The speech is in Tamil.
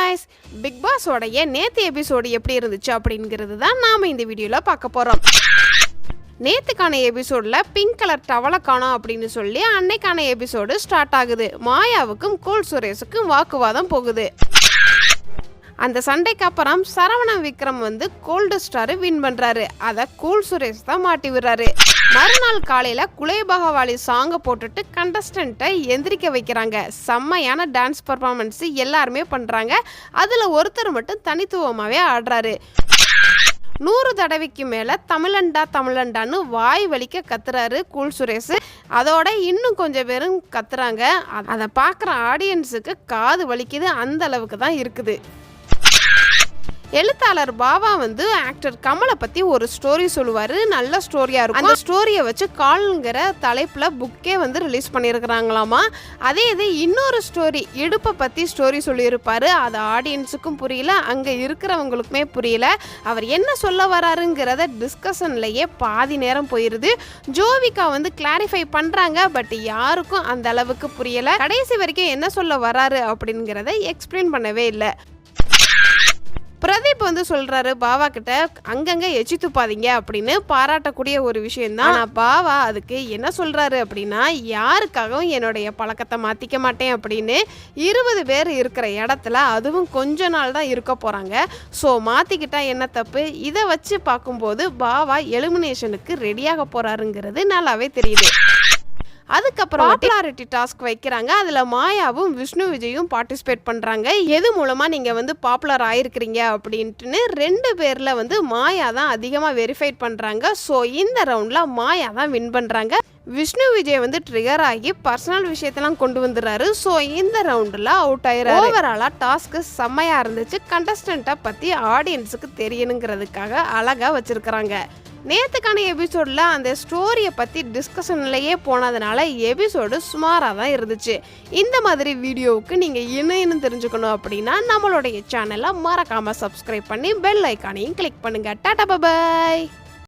guys, பிக் பாஸ் உடைய நேத்து எபிசோடு எப்படி இருந்துச்சு அப்படிங்கிறது தான் நாம இந்த வீடியோல பார்க்க போறோம். நேத்துக்கான எபிசோட்ல பிங்க் கலர் டவலை காணோம் அப்படின்னு சொல்லி அன்னைக்கான எபிசோடு ஸ்டார்ட் ஆகுது. மாயாவுக்கும் கூல் சுரேஷுக்கும் வாக்குவாதம் போகுது. அந்த சண்டைக்கு அப்புறம் Saravanan Vikram gold star win பண்றாரு. அதை கூல் சுரேஷ் தான் மாட்டி விடுறாரு. மறுநாள் காலையில குலே பகவாலி சாங்கை போட்டுட்டு கண்டஸ்டன்ட்டை எந்திரிக்க வைக்கிறாங்க. செம்மையான டான்ஸ் பர்ஃபார்மன்ஸ் எல்லாருமே பண்றாங்க. அதுல ஒருத்தர் மட்டும் தனித்துவமாவே ஆடுறாரு. 100 தடவைக்கு மேல தமிழண்டா தமிழண்டான்னு வாய் வலிக்க கத்துறாரு கூல் சுரேஷ். அதோட இன்னும் கொஞ்சம் பேரும் கத்துறாங்க. அதை பார்க்குற ஆடியன்ஸுக்கு காது வலிக்குது. அந்த அளவுக்கு தான் இருக்குது. எழுத்தாளர் பாபா ஆக்டர் கமலை பத்தி ஒரு ஸ்டோரி சொல்லுவாரு. நல்ல ஸ்டோரியா இருக்கும். அந்த ஸ்டோரியை வச்சு கால்ங்கிற தலைப்புல புக்கே ரிலீஸ் பண்ணியிருக்கிறாங்களாமா. அதே இது இன்னொரு ஸ்டோரி இடுப்பை பத்தி ஸ்டோரி சொல்லியிருப்பாரு. அது ஆடியன்ஸுக்கும் புரியல, அங்க இருக்கிறவங்களுக்குமே புரியல. அவர் என்ன சொல்ல வராருங்கிறத டிஸ்கஷன்லயே பாதி நேரம் போயிருது. ஜோவிகா கிளாரிஃபை பண்றாங்க, பட் யாருக்கும் அந்த அளவுக்கு புரியல. கடைசி வரைக்கும் என்ன சொல்ல வராரு அப்படிங்கிறத எக்ஸ்பிளைன் பண்ணவே இல்லை. பிரதீப் சொல்றாரு பாவா கிட்ட, அங்கங்க எச்சி துப்பாதீங்க அப்படின்னு பாராட்டக்கூடிய ஒரு விஷயம் தான். ஆனால் பாவா அதுக்கு என்ன சொல்றாரு அப்படின்னா, யாருக்காகவும் என்னுடைய பழக்கத்தை மாத்திக்க மாட்டேன் அப்படின்னு 20 பேர் இருக்கிற இடத்துல அதுவும் கொஞ்ச நாள் தான் இருக்க போறாங்க. ஸோ மாத்திக்கிட்டா என்ன தப்பு? இதை வச்சு பார்க்கும்போது பாவா எலிமினேஷனுக்கு ரெடியாக போறாருங்கிறது நல்லாவே தெரியுது. அதுக்கப்புறம் பாப்புலாரிட்டி டாஸ்க் வைக்கிறாங்க. அதில் மாயாவும் விஷ்ணு விஜயும் பார்ட்டிசிபேட் பண்ணுறாங்க. எது மூலமாக நீங்கள் பாப்புலர் ஆயிருக்கிறீங்க அப்படின்ட்டுன்னு 2 பேரில் மாயா தான் அதிகமாக வெரிஃபைட் பண்ணுறாங்க. ஸோ இந்த ரவுண்டில் மாயா தான் வின் பண்ணுறாங்க. விஷ்ணு விஜய் ட்ரிகர் ஆகி பர்சனல் விஷயத்தெல்லாம் கொண்டு வந்துடுறாரு. ஸோ இந்த ரவுண்டில் அவுட் ஆயிடுறாரு. ஓவராலாக டாஸ்க்கு செம்மையாக இருந்துச்சு. கண்டஸ்டண்ட்டை பற்றி ஆடியன்ஸுக்கு தெரியணுங்கிறதுக்காக அழகாக வச்சுருக்கிறாங்க. நேற்றுக்கான எபிசோடில் அந்த ஸ்டோரியை பற்றி டிஸ்கஷன்லையே போனதுனால எபிசோடு சுமாராக தான் இருந்துச்சு. இந்த மாதிரி வீடியோவுக்கு நீங்கள் இன்னும் தெரிஞ்சுக்கணும் அப்படின்னா நம்மளுடைய சேனலை மறக்காமல் சப்ஸ்கிரைப் பண்ணி பெல் ஐக்கானையும் கிளிக் பண்ணுங்கள். டாடா பாய்.